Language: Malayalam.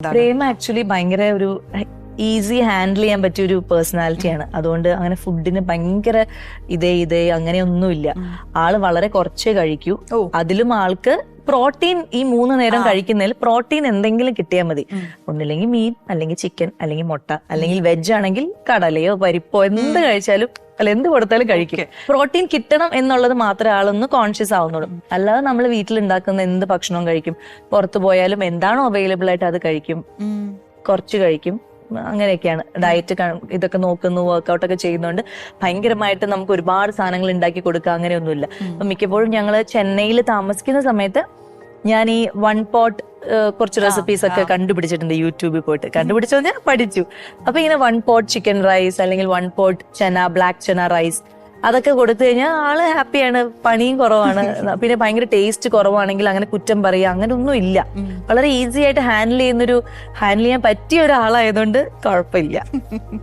പ്രേം ആക്ച്വലി ഭയങ്കര ഒരു ഈസി ഹാൻഡിൽ ചെയ്യാൻ പറ്റിയ ഒരു പേഴ്സണാലിറ്റിയാണ്. അതുകൊണ്ട് അങ്ങനെ ഫുഡിന് ഭയങ്കര ഇതേ അങ്ങനെയൊന്നുമില്ല. ആള് വളരെ കുറച്ചേ കഴിക്കൂ. അതിലും ആൾക്ക് പ്രോട്ടീൻ ഈ 3 നേരം കഴിക്കുന്നതിൽ പ്രോട്ടീൻ എന്തെങ്കിലും കിട്ടിയാൽ മതി. ഒന്നില്ലെങ്കിൽ മീൻ, അല്ലെങ്കിൽ ചിക്കൻ, അല്ലെങ്കിൽ മുട്ട, അല്ലെങ്കിൽ വെജ് ആണെങ്കിൽ കടലയോ പരിപ്പോ എന്ത് കഴിച്ചാലും എന്ത് കൊടുത്താലും കഴിക്കും. പ്രോട്ടീൻ കിട്ടണം എന്നുള്ളത് മാത്രമേ ആളൊന്ന് കോൺഷ്യസ് ആവുന്നുള്ളൂ. അല്ലാതെ നമ്മൾ വീട്ടിലുണ്ടാക്കുന്ന എന്ത് ഭക്ഷണവും കഴിക്കും. പുറത്തു പോയാലും എന്താണോ അവൈലബിൾ ആയിട്ട് അത് കഴിക്കും, കുറച്ച് കഴിക്കും. അങ്ങനെയൊക്കെയാണ് ഡയറ്റ് ഇതൊക്കെ നോക്കുന്നു, വർക്ക്ഔട്ട് ഒക്കെ ചെയ്യുന്നതുകൊണ്ട് ഭയങ്കരമായിട്ട് നമുക്ക് ഒരുപാട് സാധനങ്ങൾ ഉണ്ടാക്കി കൊടുക്കുക അങ്ങനെയൊന്നുമില്ല. അപ്പൊ മിക്കപ്പോഴും ഞങ്ങള് ചെന്നൈയിൽ താമസിക്കുന്ന സമയത്ത് ഞാൻ ഈ 1 പോട്ട് കുറച്ച് റെസിപ്പീസ് ഒക്കെ കണ്ടുപിടിച്ചിട്ടുണ്ട്. യൂട്യൂബിൽ പോയിട്ട് കണ്ടുപിടിച്ചു ഞാൻ പഠിച്ചു. അപ്പൊ ഇങ്ങനെ 1 പോട്ട് ചിക്കൻ റൈസ്, അല്ലെങ്കിൽ 1 പോട്ട് ബ്ലാക്ക് ചന റൈസ്, അതൊക്കെ കൊടുത്തു കഴിഞ്ഞാൽ ആള് ഹാപ്പിയാണ്. പണിയും കുറവാണ്, പിന്നെ ഭയങ്കര ടേസ്റ്റ് കുറവാണെങ്കിൽ അങ്ങനെ കുറ്റം പറയുക അങ്ങനെ ഒന്നും ഇല്ല. വളരെ ഈസി ആയിട്ട് ഹാൻഡിൽ ചെയ്യാൻ പറ്റിയ ഒരാളായതുകൊണ്ട് കുഴപ്പമില്ല.